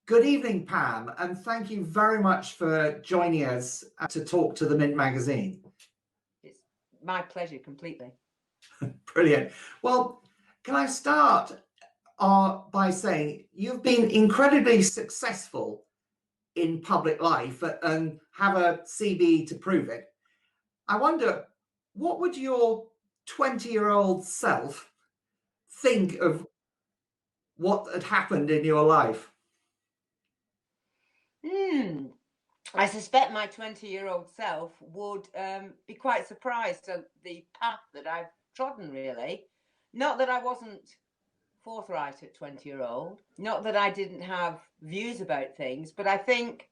Good evening, Pam, and thank you very much for joining us to talk to the Mint magazine. It's my pleasure completely. Brilliant. Well, can I start by saying you've been incredibly successful in public life and have a CBE to prove it. I wonder, what would your 20-year-old self think of what had happened in your life? I suspect my 20-year-old self would be quite surprised at the path that I've trodden, really. Not that I wasn't forthright at 20-year-old, not that I didn't have views about things, but I think,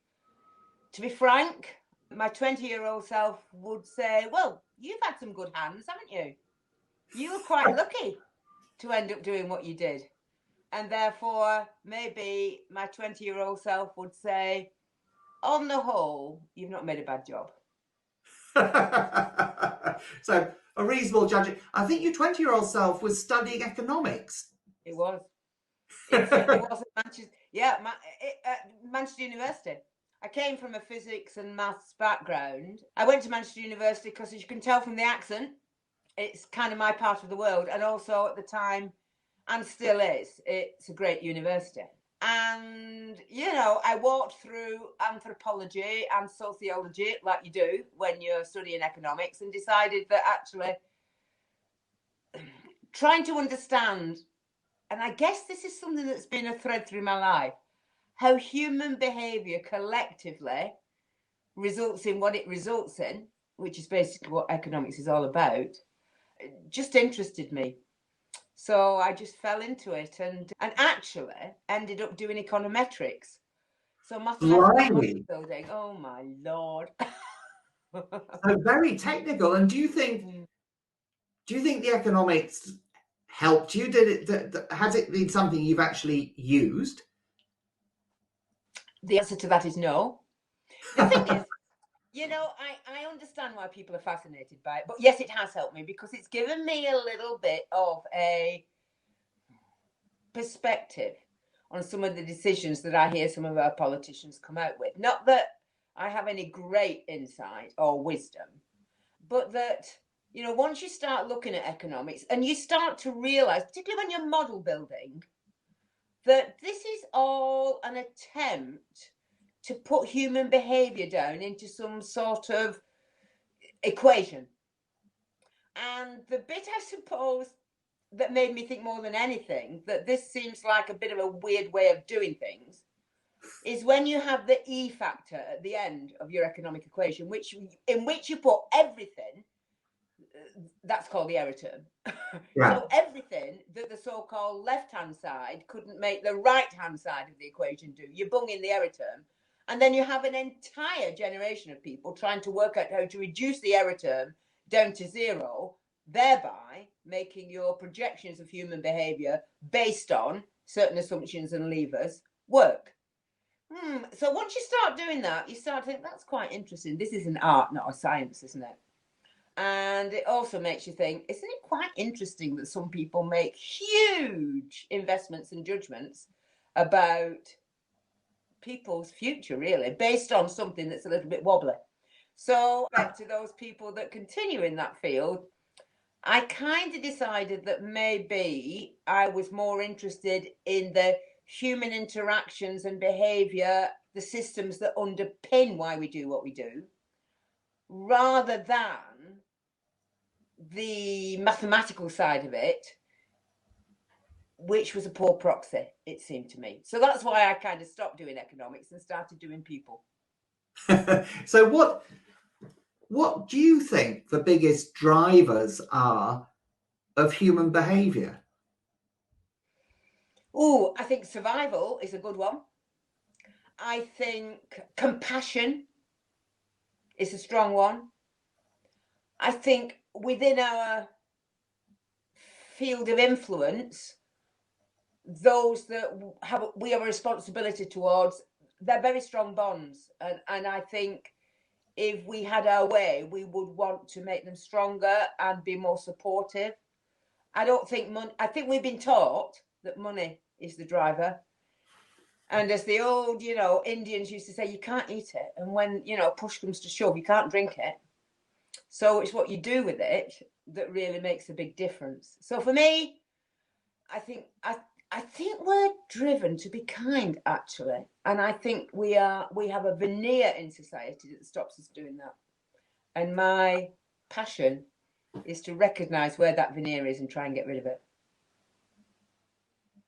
to be frank, my 20-year-old self would say, well, you've had some good hands, haven't you? You were quite lucky to end up doing what you did. And therefore, maybe my 20-year-old self would say, on the whole, you've not made a bad job. So, a reasonable judgment. I think your 20-year-old self was studying economics. It was. It certainly was at Manchester. Yeah, Manchester University. I came from a physics and maths background. I went to Manchester University because, as you can tell from the accent, it's kind of my part of the world. And also at the time, and still is, it's a great university. And, you know, I walked through anthropology and sociology, like you do when you're studying economics, and decided that actually trying to understand, and I guess this is something that's been a thread through my life, how human behaviour collectively results in what it results in, which is basically what economics is all about, just interested me. So I just fell into it and actually ended up doing econometrics. So mathematical building. Oh my Lord. So very technical. And do you think the economics helped you? Has it been something you've actually used? The answer to that is no. The thing is, you know, I understand why people are fascinated by it, but yes, it has helped me because it's given me a little bit of a perspective on some of the decisions that I hear some of our politicians come out with. Not that I have any great insight or wisdom, but that, you know, once you start looking at economics and you start to realize, particularly when you're model building, that this is all an attempt to put human behavior down into some sort of equation. And the bit, I suppose, that made me think more than anything that this seems like a bit of a weird way of doing things is when you have the E factor at the end of your economic equation, in which you put everything. That's called the error term. Yeah. So everything that the so-called left-hand side couldn't make the right-hand side of the equation do, you bung in the error term. And then you have an entire generation of people trying to work out how to reduce the error term down to zero, thereby making your projections of human behavior based on certain assumptions and levers work. So once you start doing that, you start to think, that's quite interesting. This is an art, not a science, isn't it? And it also makes you think, isn't it quite interesting that some people make huge investments and judgments about people's future, really, based on something that's a little bit wobbly? So back to those people that continue in that field, I kind of decided that maybe I was more interested in the human interactions and behavior, the systems that underpin why we do what we do, rather than the mathematical side of it, which was a poor proxy, it seemed to me. So that's why I kind of stopped doing economics and started doing people. So what do you think the biggest drivers are of human behaviour? Oh, I think survival is a good one. I think compassion is a strong one. I think within our field of influence, those that we have a responsibility towards, they're very strong bonds. And I think if we had our way, we would want to make them stronger and be more supportive. I don't think I think we've been taught that money is the driver. And as the old, Indians used to say, you can't eat it. And when, push comes to shove, you can't drink it. So it's what you do with it that really makes a big difference. So for me, I think we're driven to be kind, actually. And I think we have a veneer in society that stops us doing that. And my passion is to recognise where that veneer is and try and get rid of it.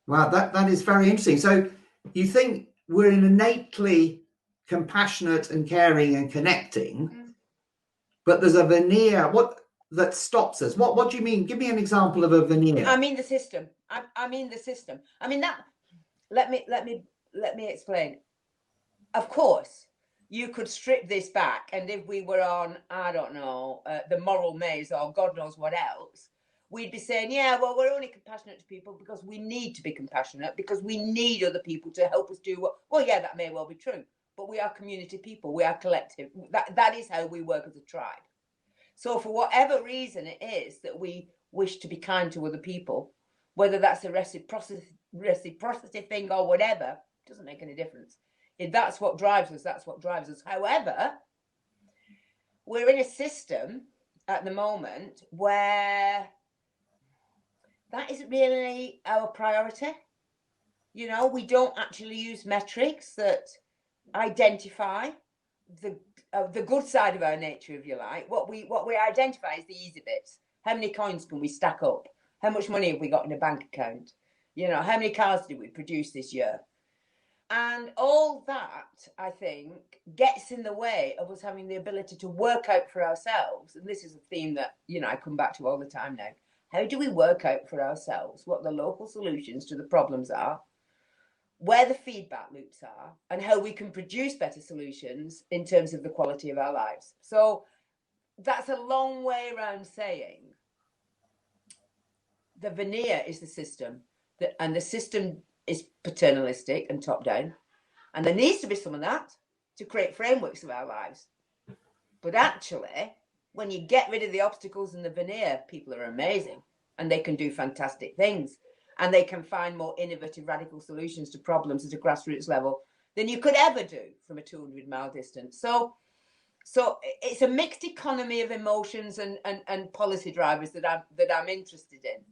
Wow, that is very interesting. So you think we're innately compassionate and caring and connecting, but there's a veneer that stops us. What do you mean? Give me an example of a veneer. I mean the system. I mean the system. I mean that. Let me explain. Of course, you could strip this back, and if we were on, I don't know, the moral maze or God knows what else, we'd be saying, yeah, well, we're only compassionate to people because we need to be compassionate, because we need other people to help us do what. Well, yeah, that may well be true, but we are community people. We are collective. That is how we work as a tribe. So for whatever reason it is that we wish to be kind to other people, whether that's a reciprocity thing or whatever, doesn't make any difference. If that's what drives us, that's what drives us. However, we're in a system at the moment where that isn't really our priority. We don't actually use metrics that identify the good side of our nature, if you like. What we identify is the easy bits. How many coins can we stack up? How much money have we got in a bank account? How many cars did we produce this year? And all that, I think, gets in the way of us having the ability to work out for ourselves. And this is a theme that, I come back to all the time now. How do we work out for ourselves what the local solutions to the problems are, where the feedback loops are, and how we can produce better solutions in terms of the quality of our lives? So that's a long way around saying the veneer is the system, and the system is paternalistic and top down, and there needs to be some of that to create frameworks of our lives. But actually, when you get rid of the obstacles and the veneer, people are amazing, and they can do fantastic things, and they can find more innovative, radical solutions to problems at a grassroots level than you could ever do from a 200-mile distance. So it's a mixed economy of emotions and policy drivers that I'm interested in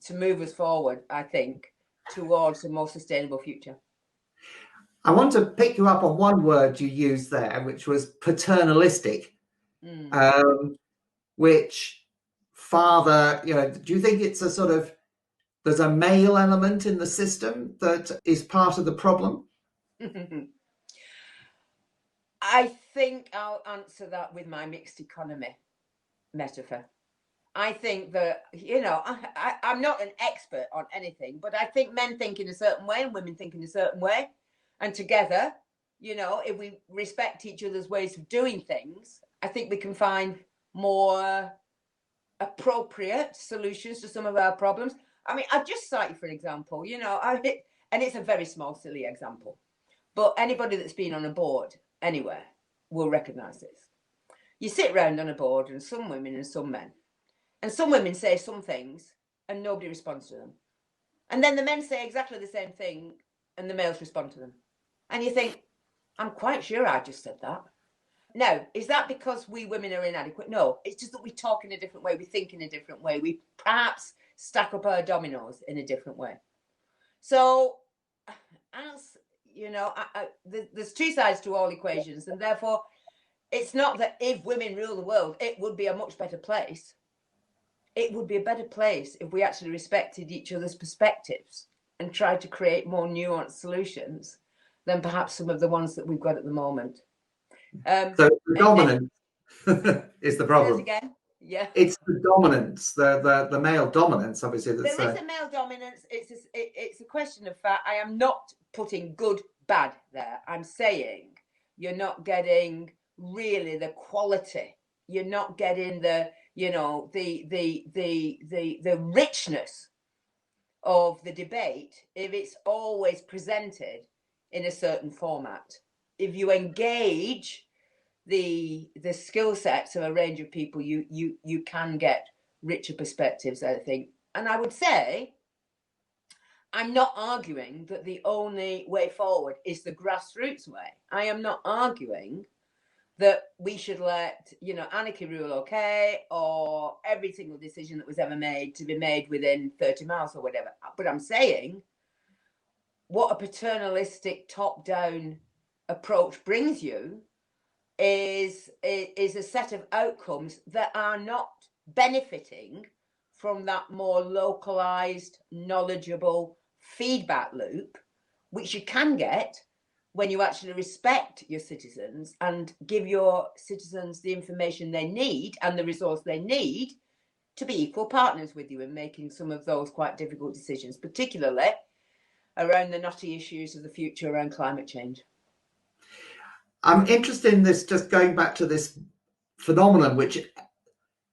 to move us forward, I think, towards a more sustainable future. I want to pick you up on one word you used there, which was paternalistic, which father, do you think it's a sort of, there's a male element in the system that is part of the problem? I think I'll answer that with my mixed economy metaphor. I think that, I'm not an expert on anything, but I think men think in a certain way and women think in a certain way. And together, if we respect each other's ways of doing things, I think we can find more appropriate solutions to some of our problems. I mean, I've just cited, for example, and it's a very small, silly example, but anybody that's been on a board anywhere will recognise this. You sit around on a board, and some women and some men, and some women say some things and nobody responds to them. And then the men say exactly the same thing and the males respond to them. And you think, I'm quite sure I just said that. Now, is that because we women are inadequate? No, it's just that we talk in a different way. We think in a different way. We perhaps stack up our dominoes in a different way. So, as there's two sides to all equations. And therefore, it's not that if women rule the world, it would be a much better place. It would be a better place if we actually respected each other's perspectives and tried to create more nuanced solutions than perhaps some of the ones that we've got at the moment. So the dominance is the problem. Again? Yeah. It's the dominance, the male dominance, obviously. There is a male dominance. It's a question of fact. I am not putting good, bad there. I'm saying you're not getting really the quality. You're not getting the richness of the debate if it's always presented in a certain format. If you engage the skill sets of a range of people, you can get richer perspectives, I think. And I would say I'm not arguing that the only way forward is the grassroots way. I am not arguing that we should let, anarchy rule okay, or every single decision that was ever made to be made within 30 miles or whatever. But I'm saying what a paternalistic top-down approach brings you is a set of outcomes that are not benefiting from that more localized, knowledgeable feedback loop, which you can get when you actually respect your citizens and give your citizens the information they need and the resource they need to be equal partners with you in making some of those quite difficult decisions, particularly around the knotty issues of the future around climate change. I'm interested in this, just going back to this phenomenon, which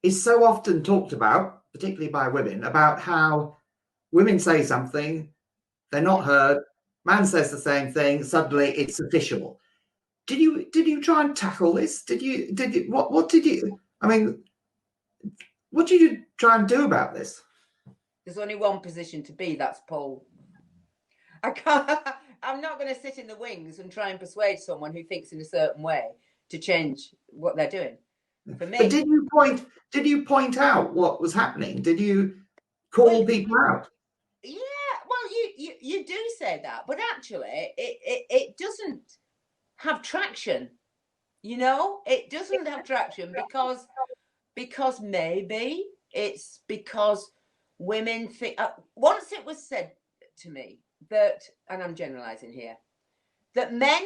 is so often talked about, particularly by women, about how women say something, they're not heard, man says the same thing, suddenly it's official. Did you try and tackle this? What did you try and do about this? There's only one position to be, that's Paul. I'm not going to sit in the wings and try and persuade someone who thinks in a certain way to change what they're doing. For me, but did you point out what was happening? Did you call people out? Yeah, well, you do say that, but actually, it doesn't have traction. It doesn't have traction because maybe it's because women think. Once it was said to me that, and I'm generalizing here, that men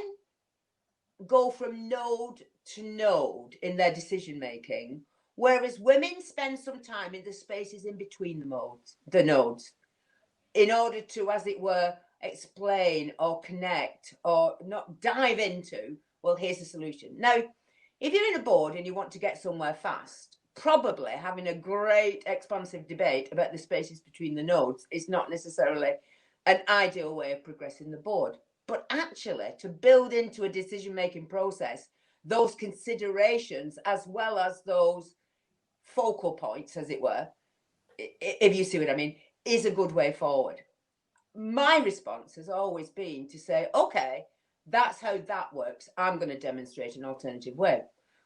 go from node to node in their decision making, whereas women spend some time in the spaces in between the nodes, in order to, as it were, explain or connect or not dive into, well, here's the solution. Now, if you're in a board and you want to get somewhere fast, probably having a great expansive debate about the spaces between the nodes is not necessarily an ideal way of progressing the board. But actually, to build into a decision-making process those considerations as well as those focal points, as it were, if you see what I mean, is a good way forward. My response has always been to say, okay, that's how that works. I'm going to demonstrate an alternative way,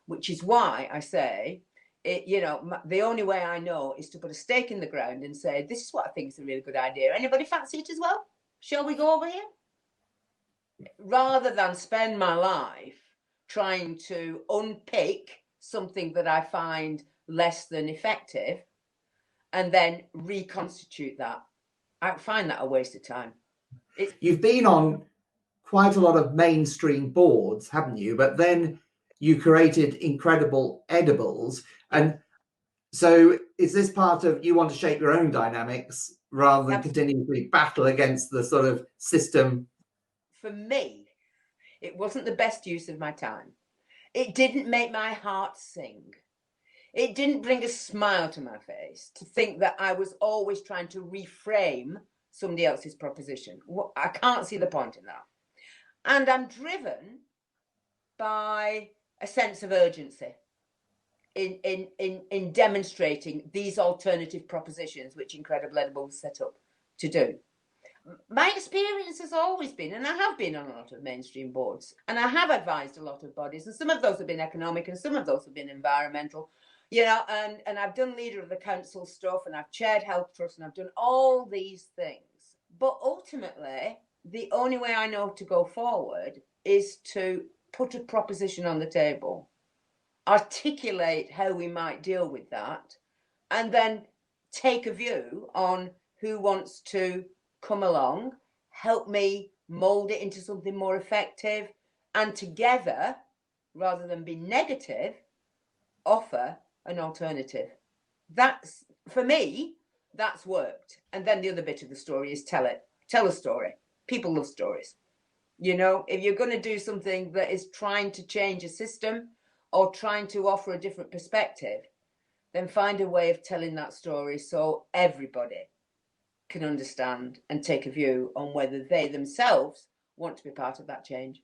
which is why I say, the only way I know is to put a stake in the ground and say, this is what I think is a really good idea. Anybody fancy it as well? Shall we go over here? Rather than spend my life trying to unpick something that I find less than effective and then reconstitute that. I find that a waste of time. You've been on quite a lot of mainstream boards, haven't you? But then you created Incredible Edibles. And so is this part of you want to shape your own dynamics rather than continually battle against the sort of system? For me, it wasn't the best use of my time. It didn't make my heart sing. It didn't bring a smile to my face to think that I was always trying to reframe somebody else's proposition. I can't see the point in that. And I'm driven by a sense of urgency in demonstrating these alternative propositions which Incredible Edibles set up to do. My experience has always been, and I have been on a lot of mainstream boards, and I have advised a lot of bodies, and some of those have been economic and some of those have been environmental, and I've done leader of the council stuff, and I've chaired health trusts, and I've done all these things. But ultimately, the only way I know to go forward is to put a proposition on the table, articulate how we might deal with that, and then take a view on who wants to come along, help me mold it into something more effective, and together, rather than be negative, offer an alternative. That's, for me, that's worked. And then the other bit of the story is tell a story. People love stories. If you're going to do something that is trying to change a system or trying to offer a different perspective, then find a way of telling that story so everybody can understand and take a view on whether they themselves want to be part of that change.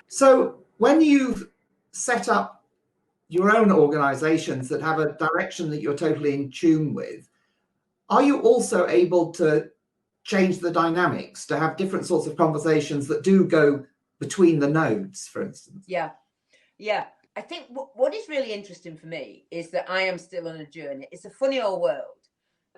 So when you've set up your own organizations that have a direction that you're totally in tune with, are you also able to change the dynamics, to have different sorts of conversations that do go between the nodes, for instance? Yeah. I think what is really interesting for me is that I am still on a journey. It's a funny old world,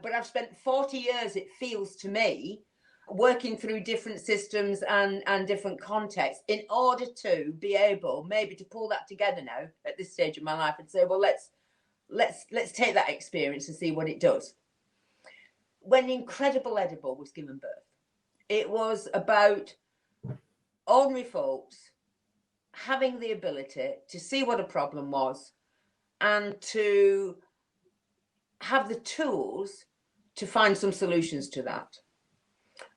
but I've spent 40 years, it feels to me, working through different systems and different contexts in order to be able maybe to pull that together now at this stage of my life and say, well, let's take that experience and see what it does. When Incredible Edible was given birth, it was about ordinary folks having the ability to see what a problem was and to have the tools to find some solutions to that.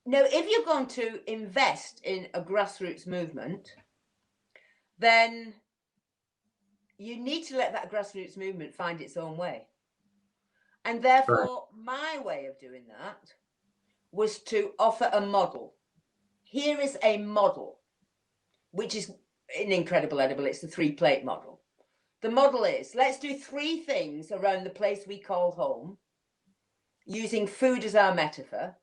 Now, if you're going to invest in a grassroots movement, then you need to let that grassroots movement find its own way. And therefore, my way of doing that was to offer a model. Here is a model, which is an Incredible Edible. It's the 3-plate model. The model is, let's do 3 things around the place we call home, using food as our metaphor,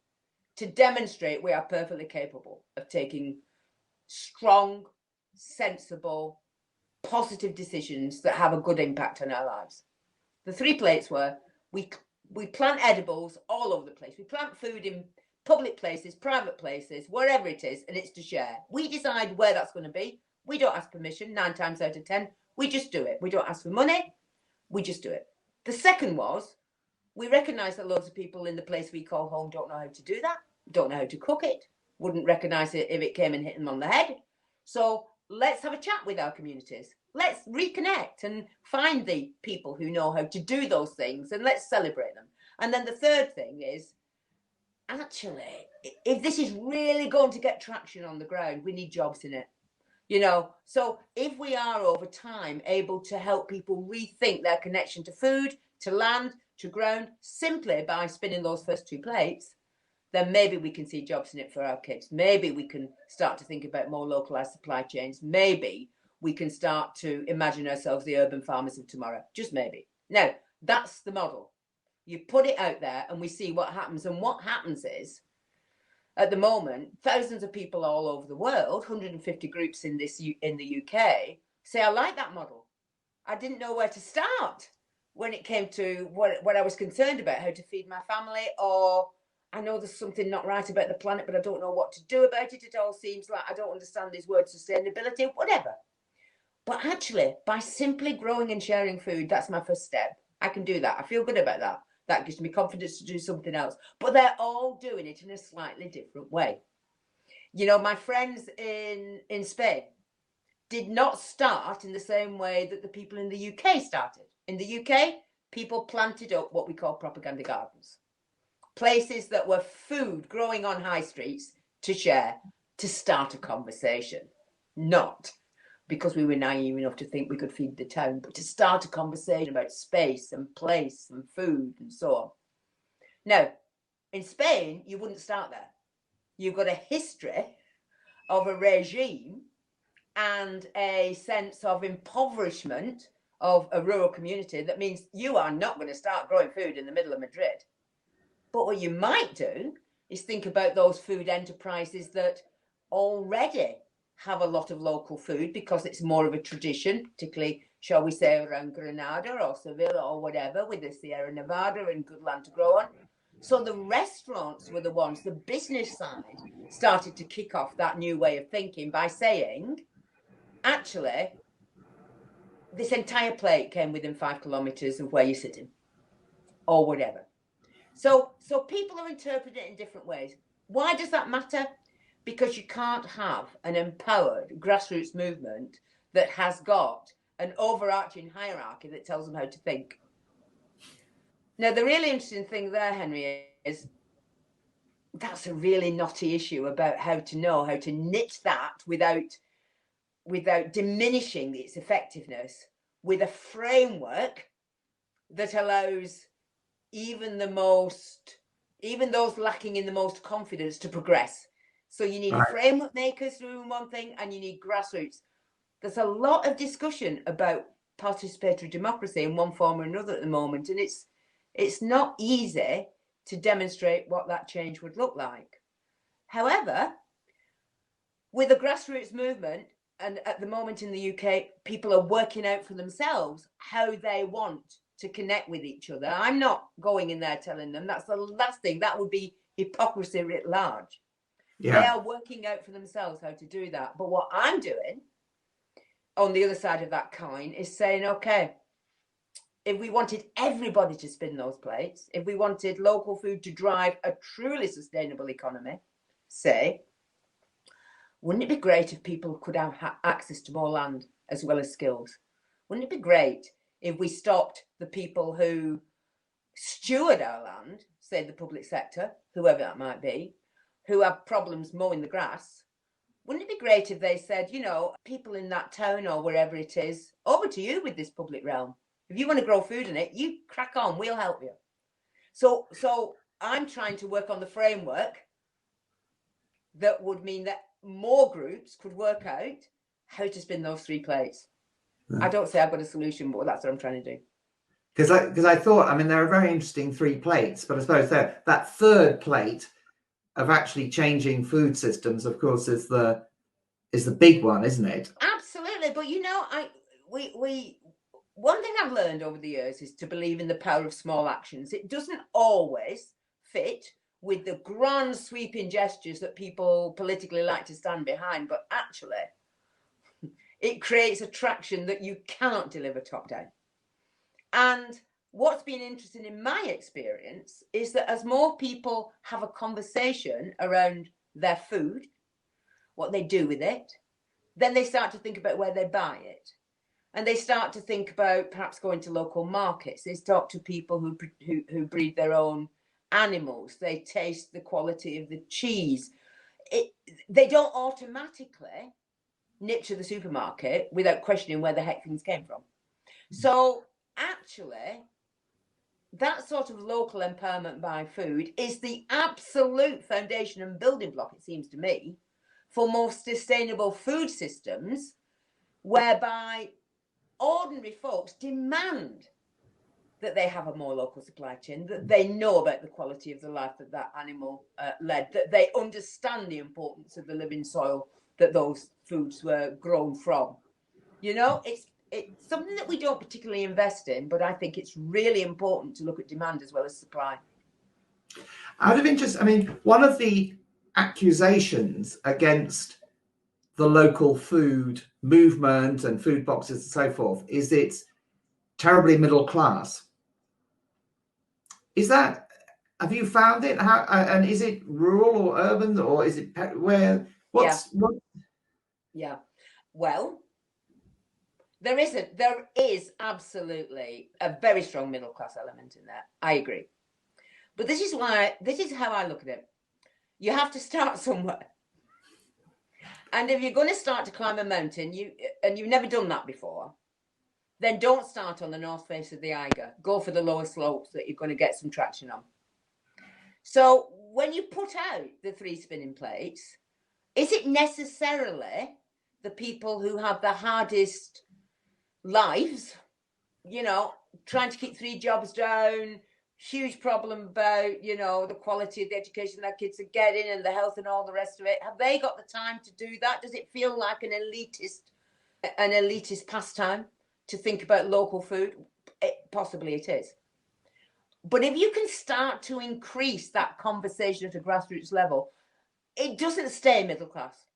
to demonstrate we are perfectly capable of taking strong, sensible, positive decisions that have a good impact on our lives. The 3 plates were, we plant edibles all over the place. We plant food in public places, private places, wherever it is, and it's to share. We decide where that's going to be. We don't ask permission 9 times out of 10. We just do it. We don't ask for money. We just do it. The second was, we recognise that loads of people in the place we call home don't know how to do that, don't know how to cook it, wouldn't recognise it if it came and hit them on the head. So let's have a chat with our communities. Let's reconnect and find the people who know how to do those things, and let's celebrate them. And then the third thing is, actually, if this is really going to get traction on the ground, we need jobs in it. So if we are over time able to help people rethink their connection to food, to land, to ground, simply by spinning those first 2 plates, then maybe we can see jobs in it for our kids. Maybe we can start to think about more localized supply chains. Maybe we can start to imagine ourselves the urban farmers of tomorrow. Just maybe. Now, that's the model. You put it out there and we see what happens. And what happens is, at the moment, thousands of people all over the world, 150 groups in the UK, say, I like that model. I didn't know where to start when it came to what I was concerned about, how to feed my family, or I know there's something not right about the planet, but I don't know what to do about it. It all seems like I don't understand these words, sustainability, whatever. But actually, by simply growing and sharing food, that's my first step. I can do that. I feel good about that. That gives me confidence to do something else. But they're all doing it in a slightly different way. My friends in Spain did not start in the same way that the people in the UK started. In the UK, people planted up what we call propaganda gardens. Places that were food growing on high streets to share, to start a conversation. Not because we were naive enough to think we could feed the town, but to start a conversation about space and place and food and so on. Now, in Spain, you wouldn't start there. You've got a history of a regime and a sense of impoverishment of a rural community that means you are not going to start growing food in the middle of Madrid. But what you might do is think about those food enterprises that already have a lot of local food because it's more of a tradition, particularly, shall we say, around Granada or Sevilla or whatever, with the Sierra Nevada and good land to grow on. So the restaurants were the ones, the business side started to kick off that new way of thinking by saying, actually, this entire plate came within 5 kilometres of where you're sitting or whatever. So people are interpreting it in different ways. Why does that matter? Because you can't have an empowered grassroots movement that has got an overarching hierarchy that tells them how to think. Now, the really interesting thing there, Henry, is that's a really knotty issue about how to know how to knit that without diminishing its effectiveness with a framework that allows even those lacking in the most confidence to progress. So you need framework makers doing one thing and you need grassroots. There's a lot of discussion about participatory democracy in one form or another at the moment, and it's not easy to demonstrate what that change would look like. However, with the grassroots movement, and at the moment in the UK, people are working out for themselves how they want to connect with each other. I'm not going in there telling them. That's the last thing. That would be hypocrisy writ large. Yeah. They are working out for themselves how to do that. But what I'm doing on the other side of that coin is saying, okay, if we wanted everybody to spin those plates, if we wanted local food to drive a truly sustainable economy, say, wouldn't it be great if people could have access to more land as well as skills? Wouldn't it be great if we stopped the people who steward our land, say the public sector, whoever that might be, who have problems mowing the grass? Wouldn't it be great if they said, you know, people in that town or wherever it is, over to you with this public realm. If you want to grow food in it, you crack on, we'll help you. So I'm trying to work on the framework that would mean that more groups could work out how to spin those three plates. I don't say I've got a solution, but that's what I'm trying to do. Because I thought, I mean, they're a very interesting three plates, but I suppose that third plate of actually changing food systems, of course, is the big one, isn't it? Absolutely, but you know, one thing I've learned over the years is to believe in the power of small actions. It doesn't always fit with the grand sweeping gestures that people politically like to stand behind, but actually it creates a traction that you cannot deliver top down. And what's been interesting in my experience is that as more people have a conversation around their food, what they do with it, then they start to think about where they buy it. And they start to think about perhaps going to local markets. They talk to people who breed their own animals. They taste the quality of the cheese. They don't automatically nip to the supermarket without questioning where the heck things came from. So actually, that sort of local empowerment by food is the absolute foundation and building block, it seems to me, for more sustainable food systems, whereby ordinary folks demand that they have a more local supply chain, that they know about the quality of the life that that animal led, that they understand the importance of the living soil that those foods were grown from. You know, it's something that we don't particularly invest in, but I think it's really important to look at demand as well as supply. Out of interest, I mean, one of the accusations against the local food movement and food boxes and so forth is it's terribly middle class. Is that, have you found it? How, and is it rural or urban, or is it where? Yeah. Well, there is absolutely a very strong middle class element in there. I agree. But this is how I look at it. You have to start somewhere. And if you're going to start to climb a mountain, you've never done that before, then don't start on the north face of the Eiger. Go for the lower slopes that you're going to get some traction on. So when you put out the three spinning plates, is it necessarily the people who have the hardest lives, you know, trying to keep three jobs down, huge problem about, you know, the quality of the education their kids are getting and the health and all the rest of it? Have they got the time to do that? Does it feel like an elitist pastime to think about local food? Possibly it is. But if you can start to increase that conversation at a grassroots level, it doesn't stay middle class.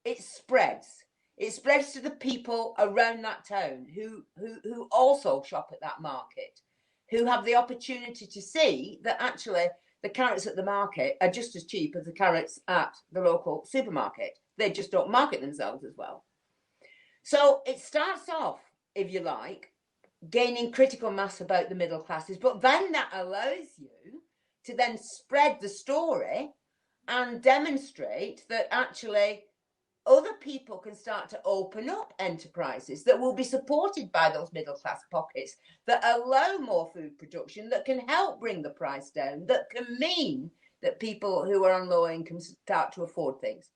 It spreads. It spreads to the people around that town who also shop at that market, who have the opportunity to see that actually the carrots at the market are just as cheap as the carrots at the local supermarket. They just don't market themselves as well. So it starts off, if you like, gaining critical mass about the middle classes, but then that allows you to then spread the story and demonstrate that actually other people can start to open up enterprises that will be supported by those middle class pockets, that allow more food production, that can help bring the price down, that can mean that people who are on low income start to afford things.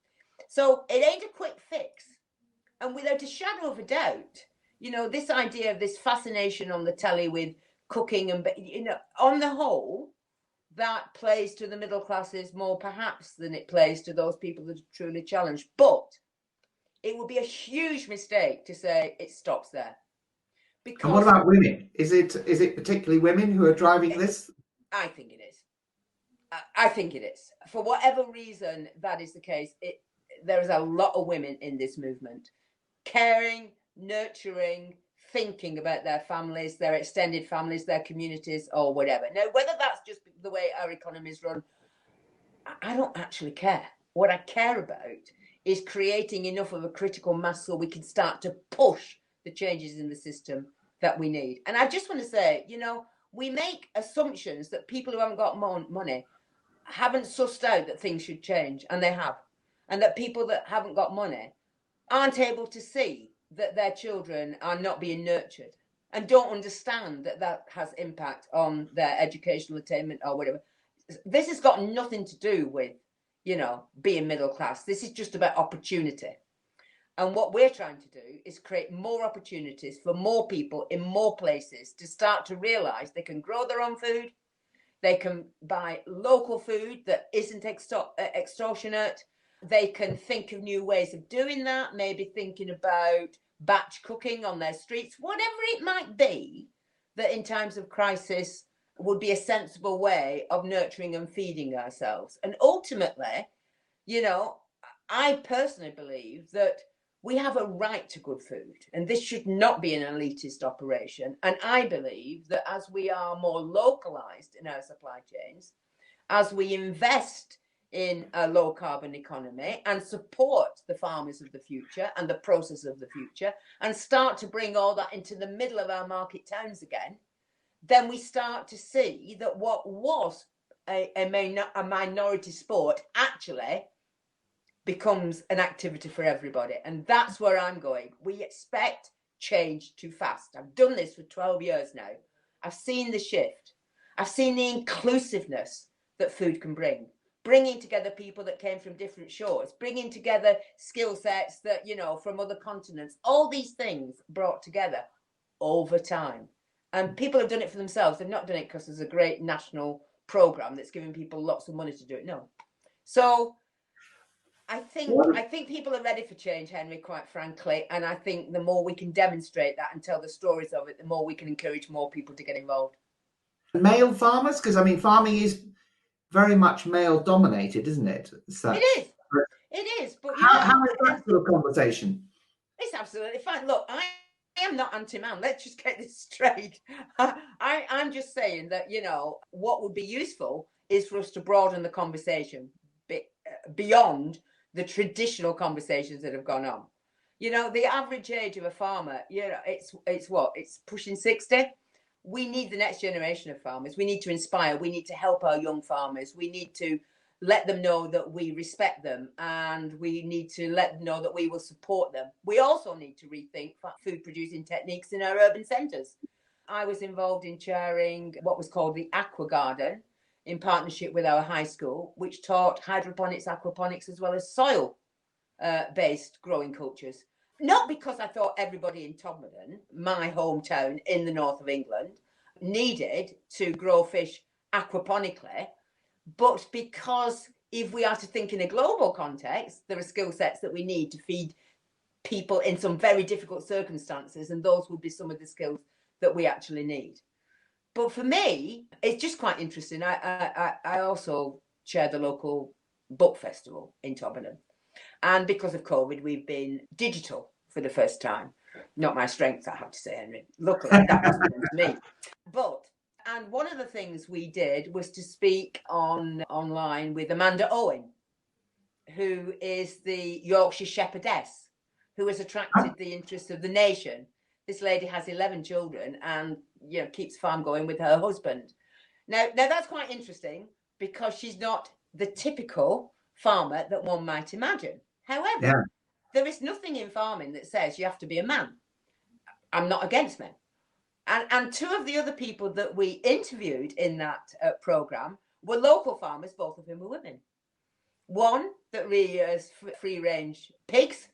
So it ain't a quick fix. And without a shadow of a doubt, you know, this idea of this fascination on the telly with cooking and, you know, on the whole, that plays to the middle classes more perhaps than it plays to those people that are truly challenged. But it would be a huge mistake to say it stops there. Because and what about women? Is it particularly women who are driving this? I think it is. I think it is. For whatever reason that is the case, there is a lot of women in this movement, caring, nurturing, thinking about their families, their extended families, their communities, or whatever. Now, whether that's just the way our economy is run, I don't actually care. What I care about is creating enough of a critical mass so we can start to push the changes in the system that we need. And I just want to say, we make assumptions that people who haven't got money haven't sussed out that things should change, and they have. And that people that haven't got money aren't able to see that their children are not being nurtured and don't understand that that has impact on their educational attainment or whatever. This has got nothing to do with, being middle class. This is just about opportunity. And what we're trying to do is create more opportunities for more people in more places to start to realize they can grow their own food. They can buy local food that isn't extortionate. They can think of new ways of doing that, maybe thinking about batch cooking on their streets, whatever it might be, that in times of crisis would be a sensible way of nurturing and feeding ourselves. And ultimately, I personally believe that we have a right to good food, and this should not be an elitist operation. And I believe that as we are more localized in our supply chains, as we invest in a low carbon economy and support the farmers of the future and the process of the future, and start to bring all that into the middle of our market towns again, then we start to see that what was a minority sport actually becomes an activity for everybody. And that's where I'm going. We expect change too fast. I've done this for 12 years now. I've seen the shift. I've seen the inclusiveness that food can bring, bringing together people that came from different shores, bringing together skill sets that, from other continents, all these things brought together over time. And people have done it for themselves. They've not done it because there's a great national program that's giving people lots of money to do it. No. So I think people are ready for change, Henry, quite frankly. And I think the more we can demonstrate that and tell the stories of it, the more we can encourage more people to get involved. Male farmers, because farming is very much male dominated, isn't it? So, it is. But how is that sort of conversation? It's absolutely fine. Look, I am not anti-man. Let's just get this straight. I'm just saying that, what would be useful is for us to broaden the conversation beyond the traditional conversations that have gone on. The average age of a farmer, it's what? It's pushing 60. We need the next generation of farmers. We need to inspire. We need to help our young farmers. We need to let them know that we respect them, and we need to let them know that we will support them. We also need to rethink food producing techniques in our urban centres. I was involved in chairing what was called the Aqua Garden in partnership with our high school, which taught hydroponics, aquaponics, as well as soil-based growing cultures. Not because I thought everybody in Todmorden, my hometown in the north of England, needed to grow fish aquaponically, but because if we are to think in a global context, there are skill sets that we need to feed people in some very difficult circumstances, and those would be some of the skills that we actually need. But for me, it's just quite interesting. I also chair the local book festival in Todmorden. And because of COVID, we've been digital for the first time. Not my strength, I have to say, Henry. Luckily, that wasn't to me. And one of the things we did was to speak online with Amanda Owen, who is the Yorkshire Shepherdess, who has attracted the interest of the nation. This lady has 11 children and keeps farm going with her husband. Now that's quite interesting because she's not the typical farmer that one might imagine. However, there is nothing in farming that says you have to be a man. I'm not against men. And two of the other people that we interviewed in that programme were local farmers, both of whom were women. One that rears free-range pigs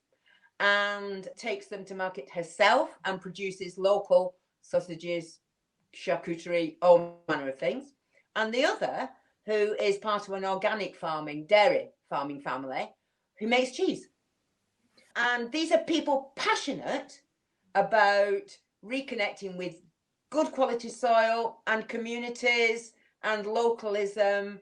and takes them to market herself and produces local sausages, charcuterie, all manner of things. And the other who is part of an organic dairy farming family who makes cheese. And these are people passionate about reconnecting with good quality soil and communities and localism,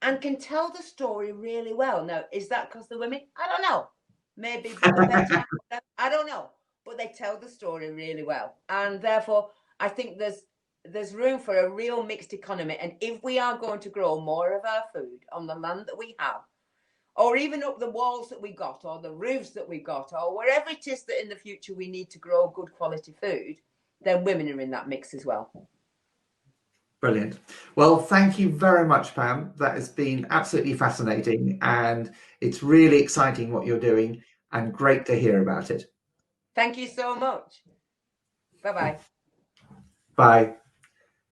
and can tell the story really well. Now, is that because the women? I don't know. Maybe I don't know. But they tell the story really well. And therefore, I think there's room for a real mixed economy. And if we are going to grow more of our food on the land that we have, or even up the walls that we got, or the roofs that we got, or wherever it is that in the future we need to grow good quality food, then women are in that mix as well. Brilliant. Well, thank you very much, Pam. That has been absolutely fascinating, and it's really exciting what you're doing, and great to hear about it. Thank you so much. Bye-bye. Bye.